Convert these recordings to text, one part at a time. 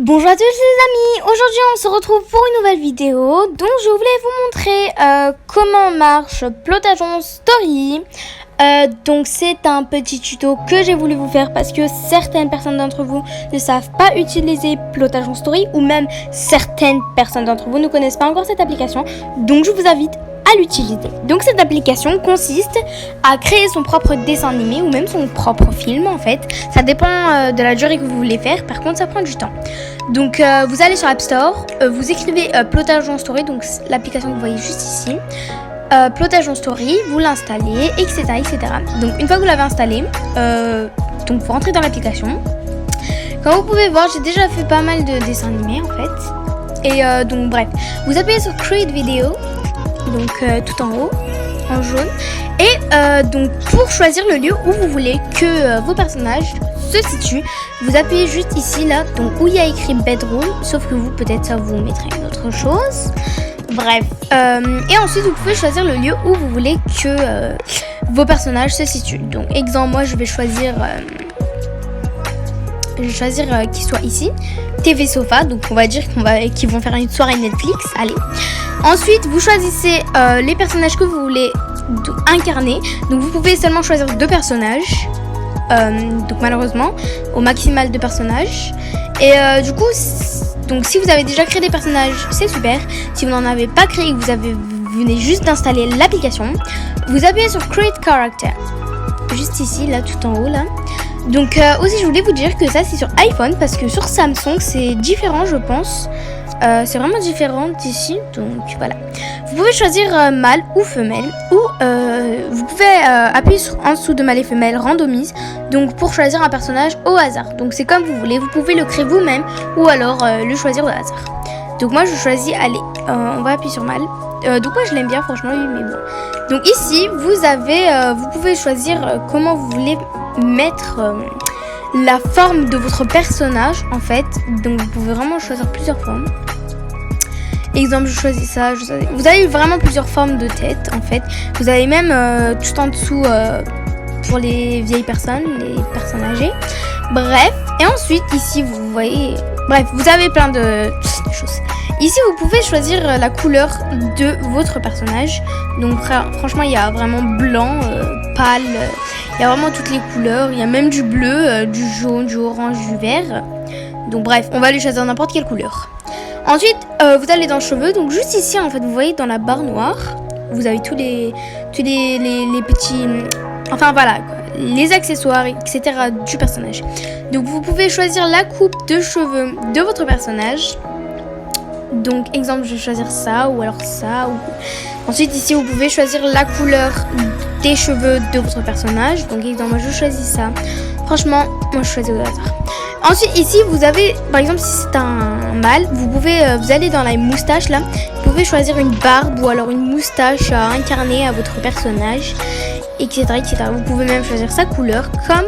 Bonjour à tous les amis, aujourd'hui on se retrouve pour une nouvelle vidéo dont je voulais vous montrer comment marche Plotagon Story. Donc c'est un petit tuto que j'ai voulu vous faire parce que certaines personnes d'entre vous ne savent pas utiliser Plotagon Story ou même certaines personnes d'entre vous ne connaissent pas encore cette application, donc je vous invite à l'utiliser. Donc cette application consiste à créer son propre dessin animé ou même son propre film en fait. Ça dépend de la durée que vous voulez faire, par contre ça prend du temps. Donc vous allez sur App Store, vous écrivez Plotagon Story, donc l'application que vous voyez juste ici. Plotagon Story, vous l'installez, etc., etc. Donc une fois que vous l'avez installé, donc vous rentrez dans l'application. Comme vous pouvez voir, j'ai déjà fait pas mal de dessins animés en fait. Et donc bref, vous appuyez sur Create Video, donc tout en haut, en jaune. Et donc pour choisir le lieu où vous voulez que vos personnages se situent, vous appuyez juste ici là, donc où il y a écrit Bedroom, sauf que vous peut-être ça vous mettra une autre chose. Bref, et ensuite vous pouvez choisir le lieu où vous voulez que vos personnages se situent. Donc exemple, moi je vais choisir qu'ils soient ici, TV Sofa, donc on va dire qu'ils vont faire une soirée Netflix, allez. Ensuite vous choisissez les personnages que vous voulez incarner, donc vous pouvez seulement choisir 2 personnages, donc malheureusement au maximal 2 personnages. Et du coup donc si vous avez déjà créé des personnages, c'est super. Si vous n'en avez pas créé, vous venez juste d'installer l'application, vous appuyez sur Create Character, juste ici, là, tout en haut, là. Donc aussi, je voulais vous dire que ça, c'est sur iPhone, parce que sur Samsung, c'est différent, je pense. C'est vraiment différent d'ici, donc voilà. Vous pouvez choisir mâle ou femelle, ou vous pouvez appuyer en dessous de mâle et femelle, randomise, donc pour choisir un personnage au hasard. Donc c'est comme vous voulez, vous pouvez le créer vous-même, ou alors le choisir au hasard. Donc moi je choisis, allez, on va appuyer sur mâle. Donc moi je l'aime bien franchement, oui, mais bon. Donc ici, vous pouvez choisir comment vous voulez mettre la forme de votre personnage en fait. Donc vous pouvez vraiment choisir plusieurs formes. Exemple, je choisis ça. Vous avez vraiment plusieurs formes de tête en fait. Vous avez même tout en dessous pour les vieilles personnes, les personnes âgées. Bref, et ensuite ici vous voyez, bref, vous avez plein de choses. Ici vous pouvez choisir la couleur de votre personnage. Donc franchement il y a vraiment blanc, pâle, il y a vraiment toutes les couleurs. Il y a même du bleu, du jaune, du orange, du vert. Donc bref, on va aller choisir n'importe quelle couleur. Ensuite, vous allez dans cheveux. Donc juste ici, en fait, vous voyez dans la barre noire, vous avez tous les petits, enfin voilà, quoi, les accessoires, etc. du personnage. Donc vous pouvez choisir la coupe de cheveux de votre personnage. Donc exemple, je vais choisir ça ou alors ça. Ensuite ici, vous pouvez choisir la couleur des cheveux de votre personnage. Donc exemple, moi je choisis ça. Franchement, moi je choisis au hasard. Ensuite ici vous avez, par exemple si c'est un mâle, vous allez dans la moustache là, vous pouvez choisir une barbe ou alors une moustache à incarner à votre personnage, etc., etc. Vous pouvez même choisir sa couleur comme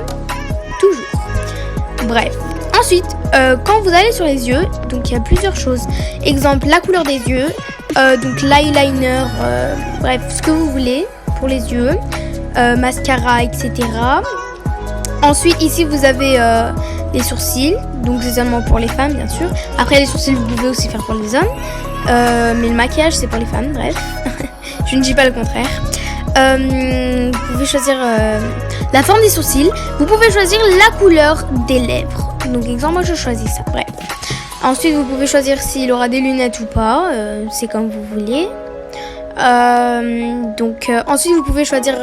toujours. Bref. Ensuite, quand vous allez sur les yeux, donc il y a plusieurs choses. Exemple, la couleur des yeux, donc l'eyeliner, bref, ce que vous voulez pour les yeux, mascara, etc. Ensuite, ici, vous avez les sourcils, donc c'est seulement pour les femmes, bien sûr. Après, les sourcils, vous pouvez aussi faire pour les hommes. Mais le maquillage, c'est pour les femmes, bref. Je ne dis pas le contraire. Vous pouvez choisir la forme des sourcils. Vous pouvez choisir la couleur des lèvres. Donc, exemple, moi, je choisis ça, bref. Ensuite, vous pouvez choisir s'il aura des lunettes ou pas. C'est comme vous voulez. Ensuite, vous pouvez choisir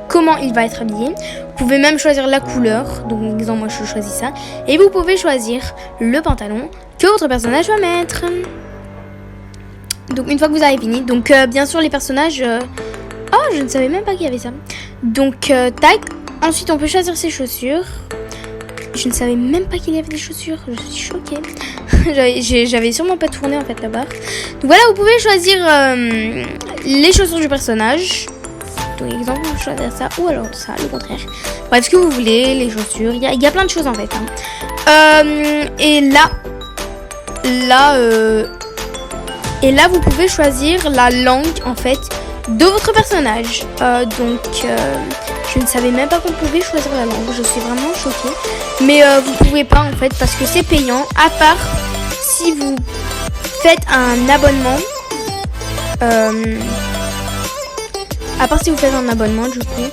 comment il va être habillé. Vous pouvez même choisir la couleur. Donc, exemple, moi je choisis ça. Et vous pouvez choisir le pantalon que votre personnage va mettre. Donc, une fois que vous avez fini. Donc, bien sûr, les personnages... Oh, je ne savais même pas qu'il y avait ça. Donc, tac. Ensuite, on peut choisir ses chaussures. Je ne savais même pas qu'il y avait des chaussures. Je suis choquée. J'avais sûrement pas tourné en fait là-bas. Donc, voilà, vous pouvez choisir les chaussures du personnage. Donc, exemple, vous choisir ça ou alors ça, le contraire. Bref, ce que vous voulez, les chaussures. Il y a plein de choses en fait. Et là, vous pouvez choisir la langue en fait de votre personnage. Je Je ne savais même pas qu'on pouvait choisir la langue. Je suis vraiment choquée. Mais vous pouvez pas en fait parce que c'est payant. À part si vous faites un abonnement. Du coup.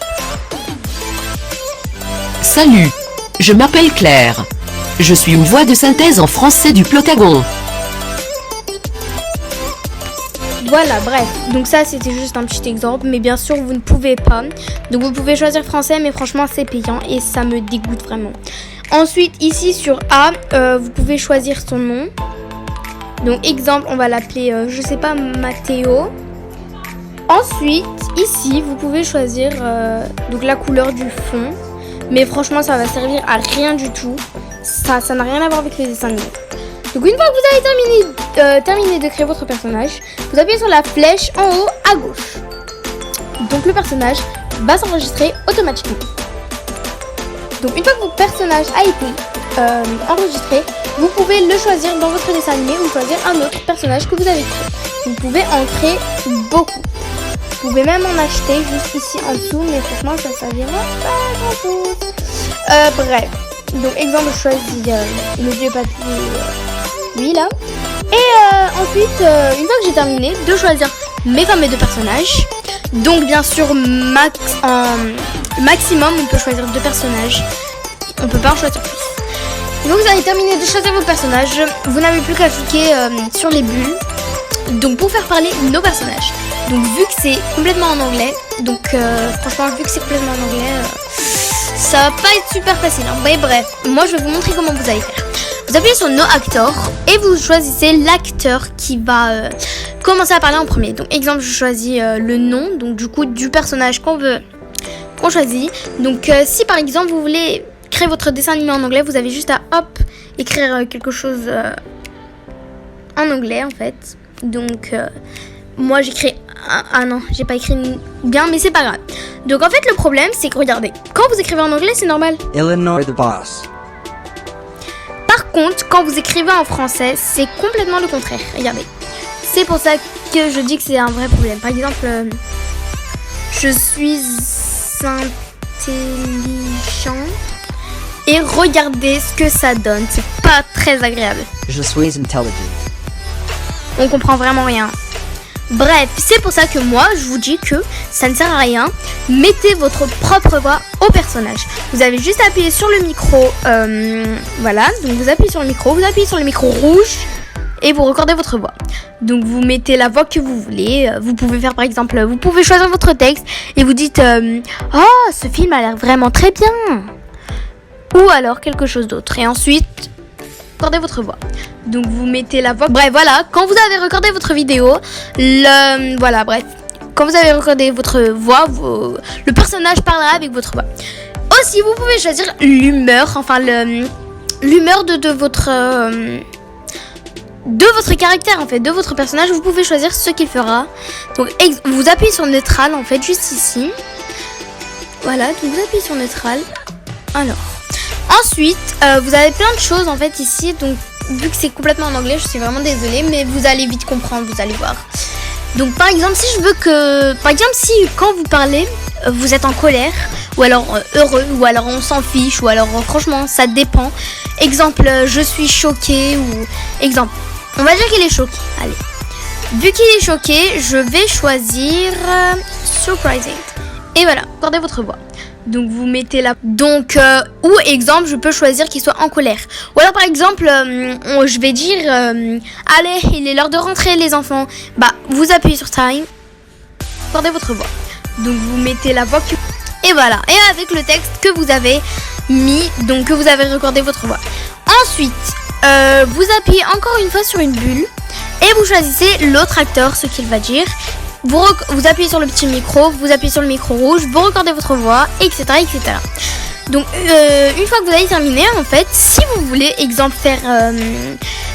Salut, je m'appelle Claire. Je suis une voix de synthèse en français du Plotagon. Voilà, bref. Donc ça, c'était juste un petit exemple. Mais bien sûr, vous ne pouvez pas. Donc vous pouvez choisir français, mais franchement, c'est payant. Et ça me dégoûte vraiment. Ensuite, ici sur A, vous pouvez choisir son nom. Donc exemple, on va l'appeler, je sais pas, Mathéo. Ensuite, ici, vous pouvez choisir donc la couleur du fond. Mais franchement, ça va servir à rien du tout. Ça n'a rien à voir avec les dessins animés. Donc une fois que vous avez terminé de créer votre personnage, vous appuyez sur la flèche en haut à gauche. Donc le personnage va s'enregistrer automatiquement. Donc une fois que votre personnage a été enregistré, vous pouvez le choisir dans votre dessin animé ou choisir un autre personnage que vous avez créé. Vous pouvez en créer beaucoup. Vous pouvez même en acheter juste ici en dessous, mais franchement ça servira pas grand chose. Bref, donc exemple je choisis le vieux papier, lui là. Et ensuite, une fois que j'ai terminé de choisir mes deux personnages, donc bien sûr maximum on peut choisir 2 personnages, on peut pas en choisir plus. Donc vous avez terminé de choisir vos personnages, vous n'avez plus qu'à cliquer sur les bulles. Donc pour faire parler nos personnages. Donc vu que c'est complètement en anglais, donc franchement vu que c'est complètement en anglais, ça va pas être super facile. Hein. Mais bref, moi je vais vous montrer comment vous allez faire. Vous appuyez sur No Actor et vous choisissez l'acteur qui va commencer à parler en premier. Donc exemple je choisis le nom, donc du coup du personnage qu'on choisit. Donc si par exemple vous voulez créer votre dessin animé en anglais, vous avez juste à écrire quelque chose en anglais en fait. Donc moi j'ai créé non, j'ai pas écrit bien, mais c'est pas grave. Donc en fait le problème c'est que regardez, quand vous écrivez en anglais c'est normal. Illinois the boss. Par contre quand vous écrivez en français c'est complètement le contraire. Regardez, c'est pour ça que je dis que c'est un vrai problème. Par exemple, je suis intelligent et regardez ce que ça donne. C'est pas très agréable. Je suis intelligent. On comprend vraiment rien. Bref, c'est pour ça que moi, je vous dis que ça ne sert à rien. Mettez votre propre voix au personnage. Vous avez juste à appuyer sur le micro. Voilà, donc vous appuyez sur le micro. Vous appuyez sur le micro rouge et vous recordez votre voix. Donc vous mettez la voix que vous voulez. Vous pouvez faire par exemple, vous pouvez choisir votre texte et vous dites oh, ce film a l'air vraiment très bien. Ou alors quelque chose d'autre. Et ensuite, recordez votre voix. Donc vous mettez la voix. Bref, voilà, quand vous avez recordé votre vidéo, voilà, bref, quand vous avez recordé votre voix, le personnage parlera avec votre voix. Aussi, vous pouvez choisir l'humeur, enfin l'humeur de votre caractère en fait, de votre personnage. Vous pouvez choisir ce qu'il fera. Donc vous appuyez sur neutral en fait, juste ici. Voilà, donc vous appuyez sur neutral. Alors, ensuite, vous avez plein de choses en fait ici, donc vu que c'est complètement en anglais, je suis vraiment désolée, mais vous allez vite comprendre, vous allez voir. Donc par exemple, si je veux que... Par exemple, si quand vous parlez, vous êtes en colère, ou alors heureux, ou alors on s'en fiche, ou alors franchement, ça dépend. Exemple, je suis choquée, ou... Exemple, on va dire qu'il est choqué. Allez. Vu qu'il est choqué, je vais choisir surprising. Et voilà, accordez votre voix. Donc vous mettez la... Donc, ou exemple, je peux choisir qu'il soit en colère. Ou alors par exemple, je vais dire, allez, il est l'heure de rentrer les enfants. Bah, vous appuyez sur time, accordez votre voix. Donc vous mettez la voix que... Et voilà, et avec le texte que vous avez mis, donc que vous avez recordé votre voix. Ensuite, vous appuyez encore une fois sur une bulle et vous choisissez l'autre acteur, ce qu'il va dire. Vous appuyez sur le petit micro, vous appuyez sur le micro rouge, vous recordez votre voix, etc. etc. Donc, une fois que vous avez terminé, en fait, si vous voulez, exemple, faire...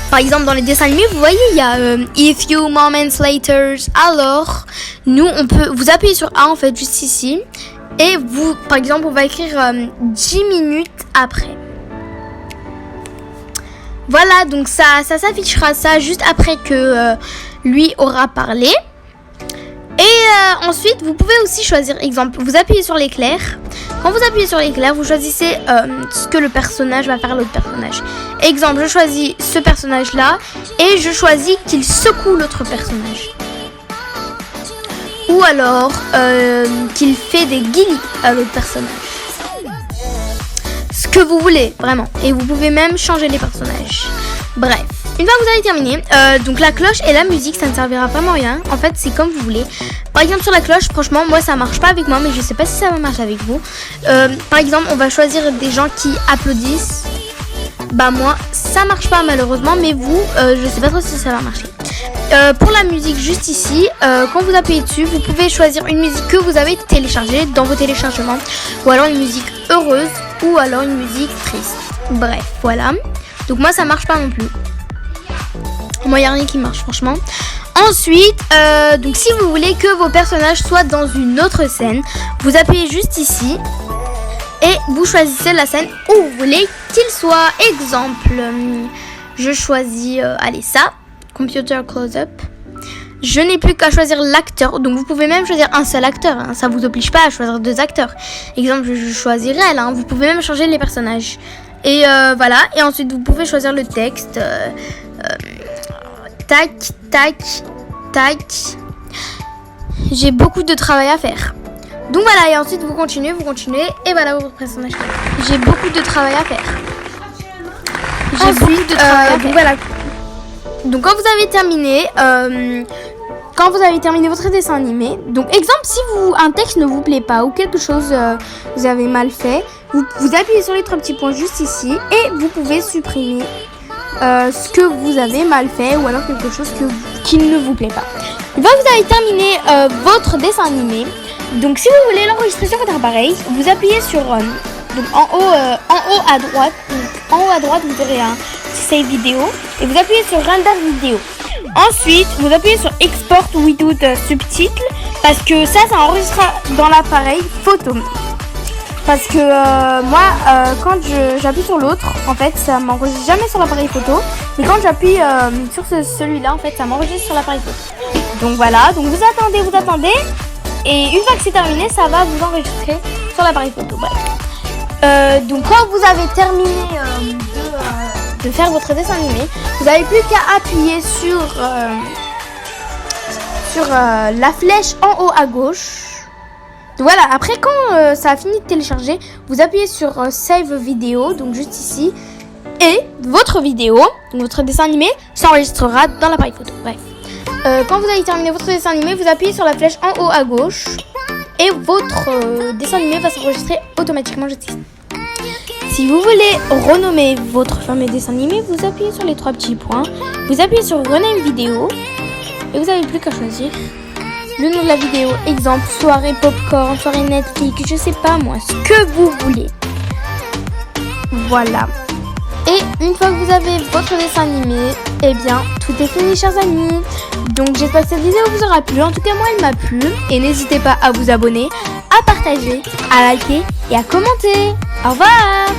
par exemple, dans les dessins animés, vous voyez, il y a If few moments later, alors, nous, on peut... Vous appuyez sur A, en fait, juste ici. Et vous, par exemple, on va écrire 10 minutes après. Voilà, donc ça s'affichera ça juste après que lui aura parlé. Et ensuite, vous pouvez aussi choisir, exemple, vous appuyez sur l'éclair. Quand vous appuyez sur l'éclair, vous choisissez ce que le personnage va faire à l'autre personnage. Exemple, je choisis ce personnage-là et je choisis qu'il secoue l'autre personnage. Ou alors qu'il fait des guillis à l'autre personnage. Ce que vous voulez, vraiment. Et vous pouvez même changer les personnages. Bref. Une fois que vous avez terminé, donc la cloche et la musique, ça ne servira vraiment à rien. En fait, c'est comme vous voulez. Par exemple, sur la cloche, franchement, moi, ça marche pas avec moi, mais je sais pas si ça va marcher avec vous. Par exemple, on va choisir des gens qui applaudissent. Bah moi, ça marche pas malheureusement, mais vous, je sais pas trop si ça va marcher. Pour la musique, juste ici, quand vous appuyez dessus, vous pouvez choisir une musique que vous avez téléchargée dans vos téléchargements. Ou alors une musique heureuse, ou alors une musique triste. Bref, voilà. Donc moi, ça marche pas non plus. Moi, il n'y a rien qui marche, franchement. Ensuite, donc si vous voulez que vos personnages soient dans une autre scène, vous appuyez juste ici et vous choisissez la scène où vous voulez qu'il soit. Exemple, je choisis, allez, ça, Computer Close-Up. Je n'ai plus qu'à choisir l'acteur, donc vous pouvez même choisir un seul acteur, hein. Ça vous oblige pas à choisir 2 acteurs. Exemple, je choisirai elle, hein. Vous pouvez même changer les personnages. Et voilà, et ensuite vous pouvez choisir le texte. Tac, tac, tac. J'ai beaucoup de travail à faire. Donc voilà, et ensuite vous continuez, et voilà votre personnage. J'ai beaucoup de travail à faire. J'ai beaucoup de travail à faire. Donc voilà. Donc quand vous avez terminé, votre dessin animé, donc exemple si un texte ne vous plaît pas ou quelque chose vous avez mal fait, vous appuyez sur les 3 petits points juste ici et vous pouvez supprimer ce que vous avez mal fait ou alors quelque chose qui ne vous plaît pas. Une fois que vous avez terminé votre dessin animé, donc si vous voulez l'enregistrer sur votre appareil, vous appuyez sur donc en haut à droite. Donc, en haut à droite, vous aurez un save vidéo et vous appuyez sur render vidéo. Ensuite, vous appuyez sur export without subtitle parce que ça enregistrera dans l'appareil photo. Parce que moi, quand j'appuie sur l'autre, en fait, ça m'enregistre jamais sur l'appareil photo. Mais quand j'appuie sur celui-là, en fait, ça m'enregistre sur l'appareil photo. Donc voilà, donc vous attendez. Et une fois que c'est terminé, ça va vous enregistrer sur l'appareil photo. Bref. Donc quand vous avez terminé de faire votre dessin animé, vous n'avez plus qu'à appuyer sur la flèche en haut à gauche. Donc voilà, après quand ça a fini de télécharger, vous appuyez sur Save Vidéo, donc juste ici, et votre vidéo, donc votre dessin animé, s'enregistrera dans l'appareil photo. Bref. Quand vous avez terminé votre dessin animé, vous appuyez sur la flèche en haut à gauche, et votre dessin animé va s'enregistrer automatiquement juste ici. Si vous voulez renommer votre fameux dessin animé, vous appuyez sur les 3 petits points, vous appuyez sur Rename vidéo, et vous n'avez plus qu'à choisir le nom de la vidéo, exemple soirée popcorn, soirée Netflix, je sais pas moi, ce que vous voulez. Voilà. Et une fois que vous avez votre dessin animé, eh bien tout est fini chers amis. Donc j'espère que cette vidéo vous aura plu, en tout cas moi elle m'a plu. Et n'hésitez pas à vous abonner, à partager, à liker et à commenter. Au revoir.